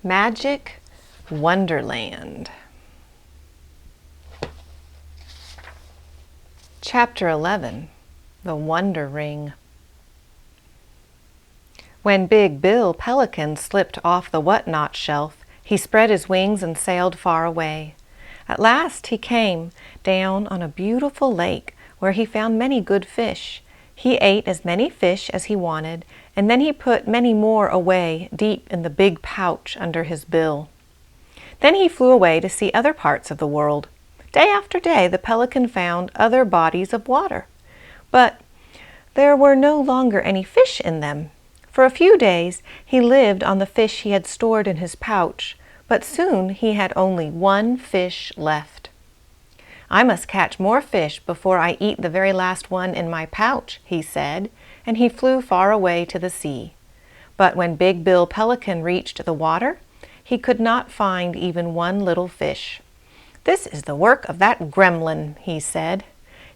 Magic Wonderland. Chapter 11. The Wonder Ring. When Big Bill Pelican slipped off the whatnot shelf, he spread his wings and sailed far away. At last he came down on a beautiful lake where he found many good fish. He ate as many fish as he wanted, and then he put many more away deep in the big pouch under his bill. Then he flew away to see other parts of the world. Day after day the pelican found other bodies of water, but there were no longer any fish in them. For a few days he lived on the fish he had stored in his pouch, but soon he had only one fish left. "I must catch more fish before I eat the very last one in my pouch," he said, and he flew far away to the sea. But when Big Bill Pelican reached the water, he could not find even one little fish. "This is the work of that gremlin," he said.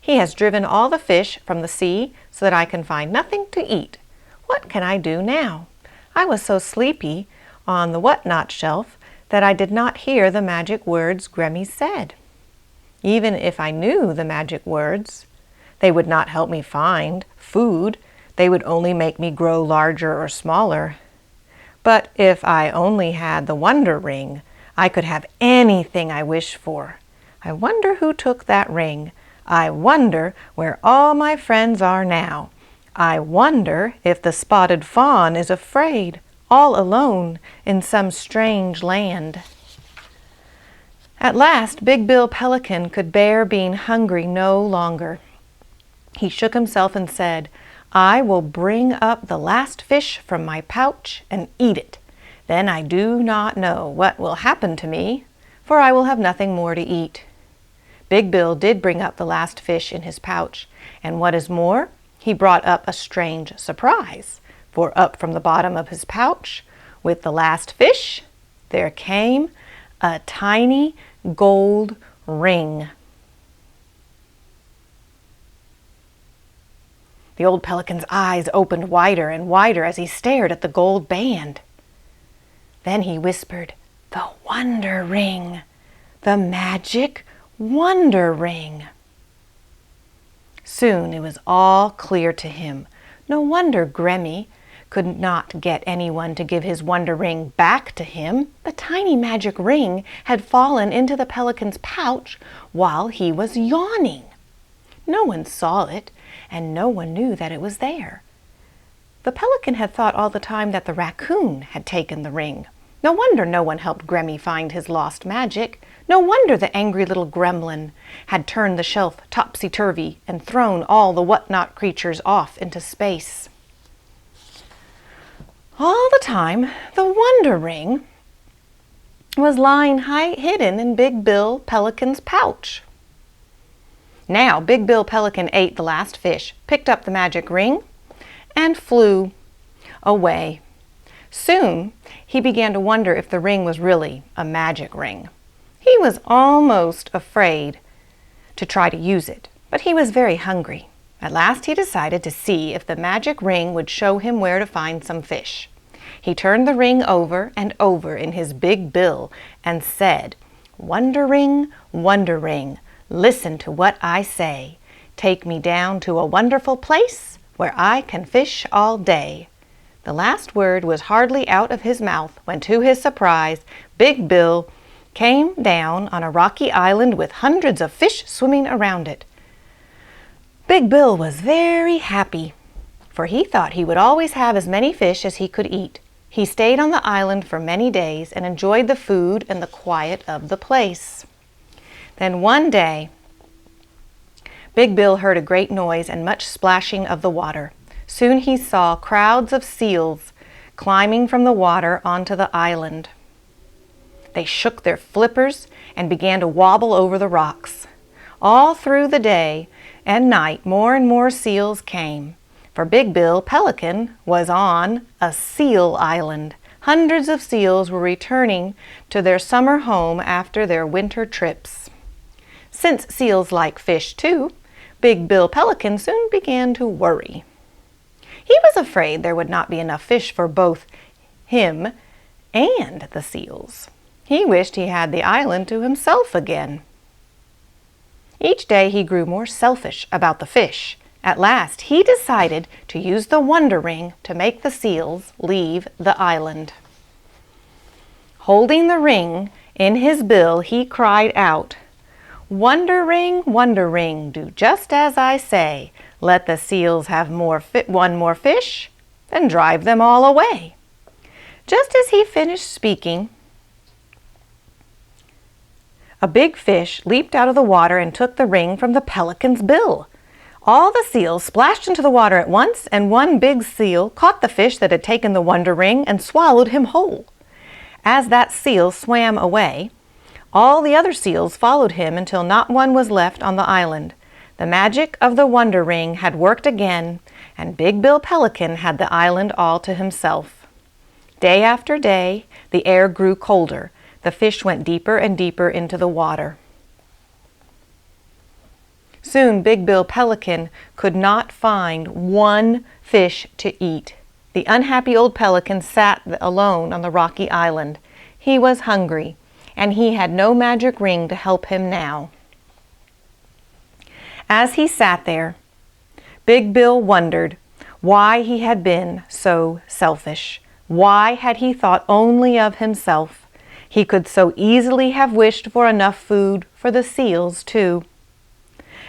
"He has driven all the fish from the sea so that I can find nothing to eat. What can I do now? I was so sleepy on the whatnot shelf that I did not hear the magic words Gremmy said. Even if I knew the magic words, they would not help me find food. They would only make me grow larger or smaller. But if I only had the Wonder Ring, I could have anything I wish for. I wonder who took that ring. I wonder where all my friends are now. I wonder if the spotted fawn is afraid, all alone in some strange land." At last Big Bill Pelican could bear being hungry no longer. He shook himself and said, "I will bring up the last fish from my pouch and eat it. Then I do not know what will happen to me, for I will have nothing more to eat." Big Bill did bring up the last fish in his pouch, and what is more, he brought up a strange surprise, for up from the bottom of his pouch, with the last fish, there came a tiny gold ring. The old pelican's eyes opened wider and wider as he stared at the gold band. Then he whispered, "The Wonder Ring! The Magic Wonder Ring!" Soon it was all clear to him. No wonder Gremmy could not get anyone to give his Wonder Ring back to him. The tiny magic ring had fallen into the pelican's pouch while he was yawning. No one saw it, and no one knew that it was there. The pelican had thought all the time that the raccoon had taken the ring. No wonder no one helped Gremmy find his lost magic. No wonder the angry little gremlin had turned the shelf topsy-turvy and thrown all the whatnot creatures off into space. All the time, the Wonder Ring was lying hidden in Big Bill Pelican's pouch. Now Big Bill Pelican ate the last fish, picked up the magic ring, and flew away. Soon he began to wonder if the ring was really a magic ring. He was almost afraid to try to use it, but he was very hungry. At last he decided to see if the magic ring would show him where to find some fish. He turned the ring over and over in his big bill and said, Wonder Ring, listen to what I say. Take me down to a wonderful place where I can fish all day." The last word was hardly out of his mouth when, to his surprise, Big Bill came down on a rocky island with hundreds of fish swimming around it. Big Bill was very happy, for he thought he would always have as many fish as he could eat. He stayed on the island for many days and enjoyed the food and the quiet of the place. Then one day, Big Bill heard a great noise and much splashing of the water. Soon he saw crowds of seals climbing from the water onto the island. They shook their flippers and began to wobble over the rocks. All through the day and night, more and more seals came, for Big Bill Pelican was on a seal island. Hundreds of seals were returning to their summer home after their winter trips. Since seals like fish too, Big Bill Pelican soon began to worry. He was afraid there would not be enough fish for both him and the seals. He wished he had the island to himself again. Each day he grew more selfish about the fish. At last he decided to use the Wonder Ring to make the seals leave the island. Holding the ring in his bill, he cried out, Wonder Ring, do just as I say. Let the seals have one more fish, and drive them all away." Just as he finished speaking, a big fish leaped out of the water and took the ring from the pelican's bill. All the seals splashed into the water at once, and one big seal caught the fish that had taken the Wonder Ring and swallowed him whole. As that seal swam away, all the other seals followed him until not one was left on the island. The magic of the Wonder Ring had worked again, and Big Bill Pelican had the island all to himself. Day after day, the air grew colder. The fish went deeper and deeper into the water. Soon Big Bill Pelican could not find one fish to eat. The unhappy old pelican sat alone on the rocky island. He was hungry, and he had no magic ring to help him now. As he sat there, Big Bill wondered why he had been so selfish. Why had he thought only of himself? He could so easily have wished for enough food for the seals, too.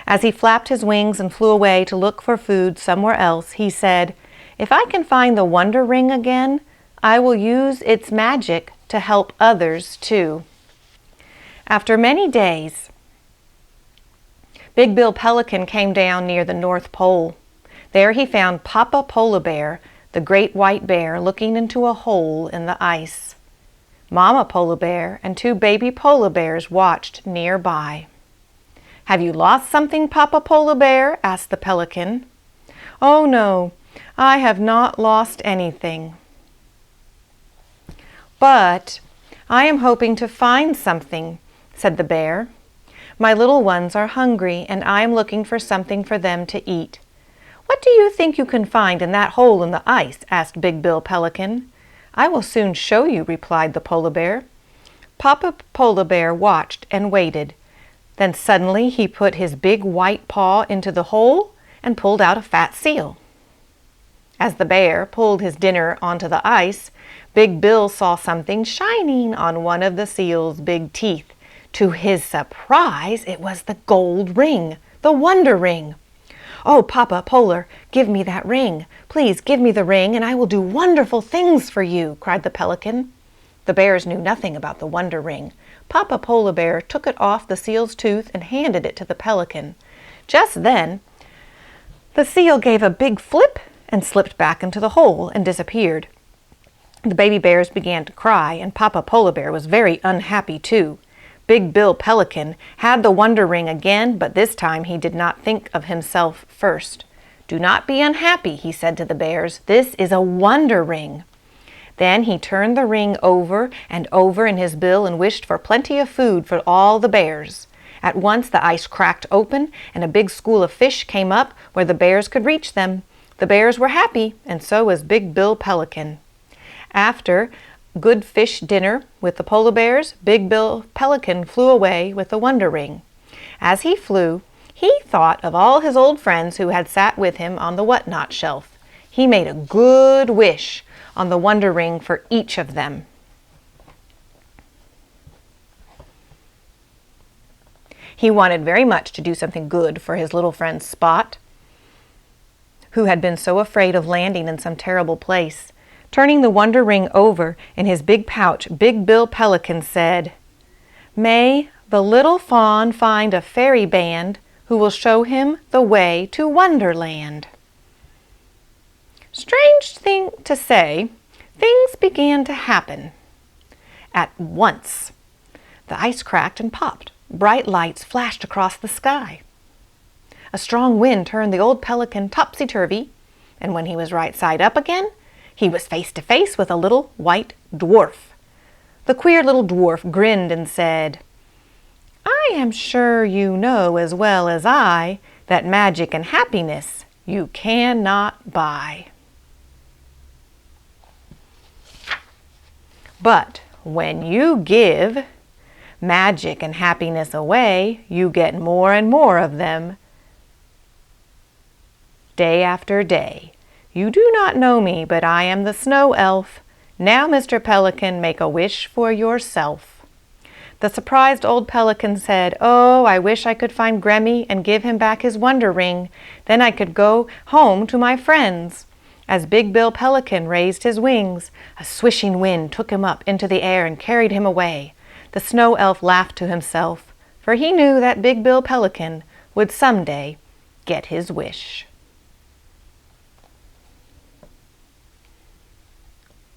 As he flapped his wings and flew away to look for food somewhere else, he said, "If I can find the Wonder Ring again, I will use its magic to help others, too." After many days, Big Bill Pelican came down near the North Pole. There he found Papa Polar Bear, the great white bear, looking into a hole in the ice. Mama Polar Bear and two baby polar bears watched nearby. "Have you lost something, Papa Polar Bear?" asked the pelican. "Oh no, I have not lost anything. But I am hoping to find something," said the bear. "My little ones are hungry, and I am looking for something for them to eat." "What do you think you can find in that hole in the ice?" asked Big Bill Pelican. "I will soon show you," replied the polar bear. Papa Polar Bear watched and waited. Then suddenly he put his big white paw into the hole and pulled out a fat seal. As the bear pulled his dinner onto the ice, Big Bill saw something shining on one of the seal's big teeth. To his surprise, it was the gold ring, the Wonder Ring. "Oh, Papa Polar, give me that ring. Please give me the ring, and I will do wonderful things for you," cried the pelican. The bears knew nothing about the Wonder Ring. Papa Polar Bear took it off the seal's tooth and handed it to the pelican. Just then, the seal gave a big flip and slipped back into the hole and disappeared. The baby bears began to cry, and Papa Polar Bear was very unhappy too. Big Bill Pelican had the Wonder Ring again, but this time he did not think of himself first. "Do not be unhappy," he said to the bears. "This is a Wonder Ring." Then he turned the ring over and over in his bill and wished for plenty of food for all the bears. At once the ice cracked open and a big school of fish came up where the bears could reach them. The bears were happy, and so was Big Bill Pelican. After good fish dinner with the polar bears, Big Bill Pelican flew away with the Wonder Ring. As he flew, he thought of all his old friends who had sat with him on the whatnot shelf. He made a good wish on the Wonder Ring for each of them. He wanted very much to do something good for his little friend Spot, who had been so afraid of landing in some terrible place. Turning the Wonder Ring over in his big pouch, Big Bill Pelican said, "May the little fawn find a fairy band who will show him the way to Wonderland." Strange thing to say, things began to happen. At once, the ice cracked and popped. Bright lights flashed across the sky. A strong wind turned the old pelican topsy-turvy, and when he was right side up again, he was face to face with a little white dwarf. The queer little dwarf grinned and said, "I am sure you know as well as I that magic and happiness you cannot buy." But when you give magic and happiness away, you get more and more of them day after day. You do not know me, but I am the Snow Elf. Now, Mr. Pelican, make a wish for yourself." The surprised old pelican said, "Oh, I wish I could find Gremmy and give him back his wonder ring. Then I could go home to my friends." As Big Bill Pelican raised his wings, a swishing wind took him up into the air and carried him away. The Snow Elf laughed to himself, for he knew that Big Bill Pelican would someday get his wish.